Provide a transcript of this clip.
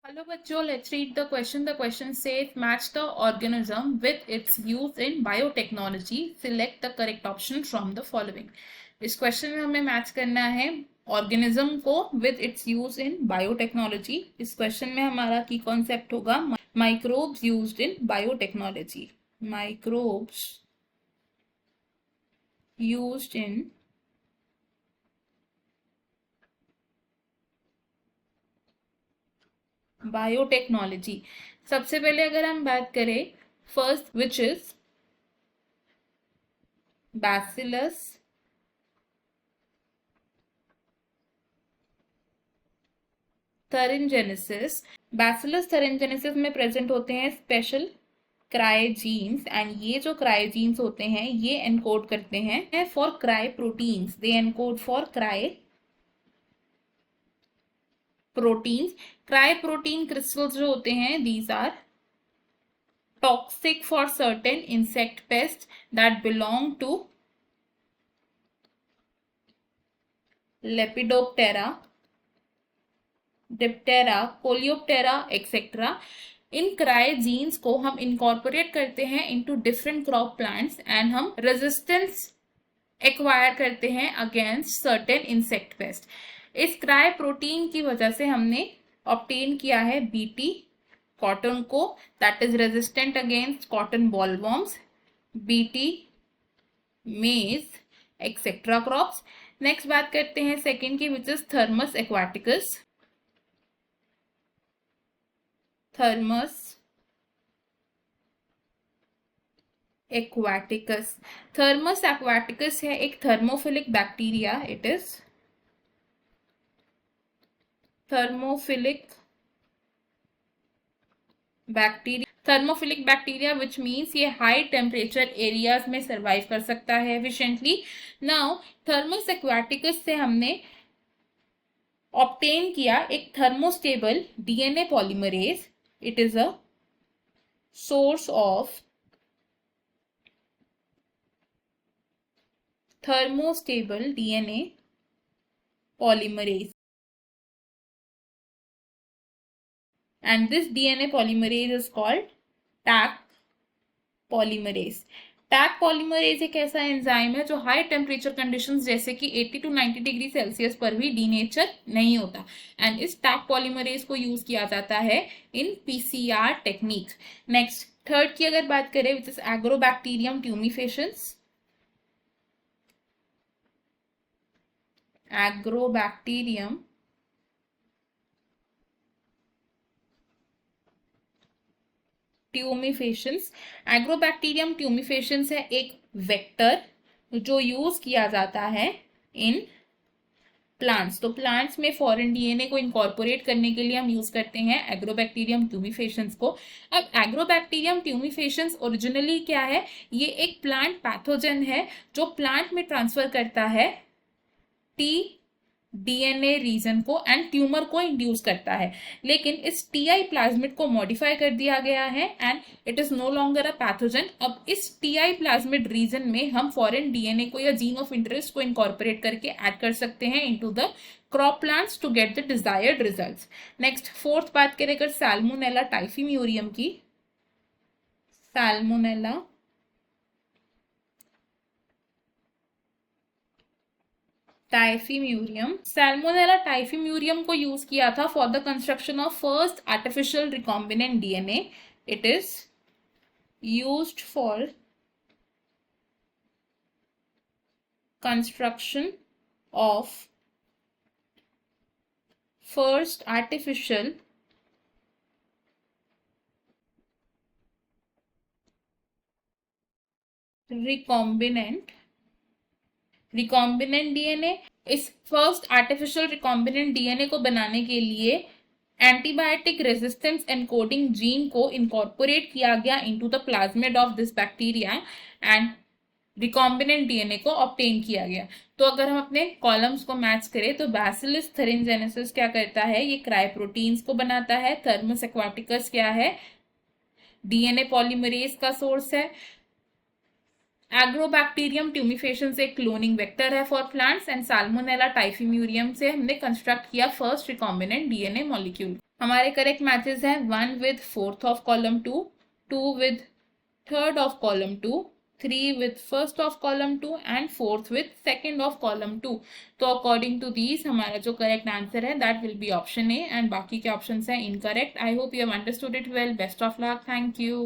Hello बच्चों, let's read the question. The question says match the organism with its use in biotechnology. Select the correct option from the following. इस question में हमें match करना है organism को with its use in biotechnology. इस question में हमारा की कॉन्सेप्ट होगा microbes used in biotechnology. Microbes used in biotechnology. सबसे पहले अगर हम बात करें first which is bacillus thuringiensis. Bacillus thuringiensis में प्रेजेंट होते हैं स्पेशल क्रायोजीन्स एंड ये जो क्रायोजीन्स होते हैं ये एनकोड करते हैं for cry proteins. They encode for cry proteins. Cry protein crystals जो होते हैं these are toxic for certain insect pest that belong to lepidoptera, diptera, coleoptera et cetera. इन क्रायोजीन्स को हम इनकॉर्पोरेट करते हैं into different crop plants and हम resistance acquire करते हैं अगेंस्ट सर्टेन इंसेक्ट पेस्ट. इस क्राई प्रोटीन की वजह से हमने ऑब्टेन किया है बीटी कॉटन को that is resistant against cotton bollworms, BT मेज एक्सेट्रा क्रॉप्स. नेक्स्ट बात करते हैं सेकेंड की which is thermos aquaticus. Thermos aquaticus. Thermos aquaticus है एक thermophilic bacteria. It is thermophilic bacteria. Thermophilic bacteria which means ये high temperature areas में survive कर सकता है एफिशिएंटली. नाउ थर्मस एक्वाटिकस से हमने ऑब्टेन किया एक thermostable DNA polymerase. It is a source of thermostable DNA polymerase, and this DNA polymerase is called Taq polymerase. Taq polymerase एक ऐसा एंजाइम है जो हाई टेम्परेचर कंडीशंस जैसे कि 80 to 90 डिग्री सेल्सियस पर भी डीनेचर नहीं होता एंड इस टैक पॉलीमरेज को यूज किया जाता है in PCR technique. Next third की अगर बात करें which is agrobacterium tumefaciens. Agrobacterium tumefaciens. Agrobacterium tumefaciens है एक वेक्टर जो यूज किया जाता है इन प्लांट्स. तो प्लांट्स में फॉरेन डीएनए को इनकॉर्पोरेट करने के लिए हम यूज करते हैं एग्रोबैक्टीरियम ट्यूमिफेशंस को. अब एग्रोबैक्टीरियम ट्यूमिफेशंस ओरिजिनली क्या है, ये एक प्लांट पैथोजन है जो प्लांट में ट्रांसफर करता है टी डीएनए रीजन को एंड ट्यूमर को इंड्यूस करता है. लेकिन इस टीआई प्लाज्मिड को मॉडिफाई कर दिया गया है and it is no longer a pathogen. अब इस टीआई प्लाज्मिड रीजन में हम फॉरेन डीएनए को या जीन ऑफ इंटरेस्ट को इनकॉर्पोरेट करके ऐड कर सकते हैं into the crop plants to get the desired results. Next fourth बात करें अगर सैल्मोनेला टाइफीम्यूरियम की. सैल्मोनेला टाइफीम्यूरियम. सैल्मोनेला टाइफीम्यूरियम को यूज किया था for the construction of first artificial recombinant DNA. It is used for construction of first artificial recombinant DNA. इस first artificial recombinant DNA को बनाने के लिए एंटीबायोटिक रेजिस्टेंस एनकोडिंग जीन को इनकॉर्पोरेट किया गया into the plasmid of this bacteria and recombinant DNA को obtain किया गया. तो अगर हम अपने कॉलम्स को मैच करें तो बैसिलस थेरेंजेनेसिस क्या करता है, ये क्राई प्रोटीन्स को बनाता है. थर्मस एक्वाटिकस क्या है, डीएनए पॉलीमरेज का सोर्स है. एग्रोबैक्टीरियम ट्यूमिफेशन से क्लोनिंग वेक्टर है फॉर प्लांट्स एंड साल्मोनेला टाइफीम्यूरियम से हमने कंस्ट्रक्ट किया फर्स्ट रिकॉम्बिनेंट डीएनए मॉलिक्यूल. हमारे करेक्ट मैचेस हैं 1 with fourth of column 2, 2 with third of column 2, 3 with first of column 2 and fourth with second of column 2. तो according to these हमारा जो correct answer है that will be option A, and बाकी के options हैं incorrect. I hope you have understood it well. Best of luck. Thank you.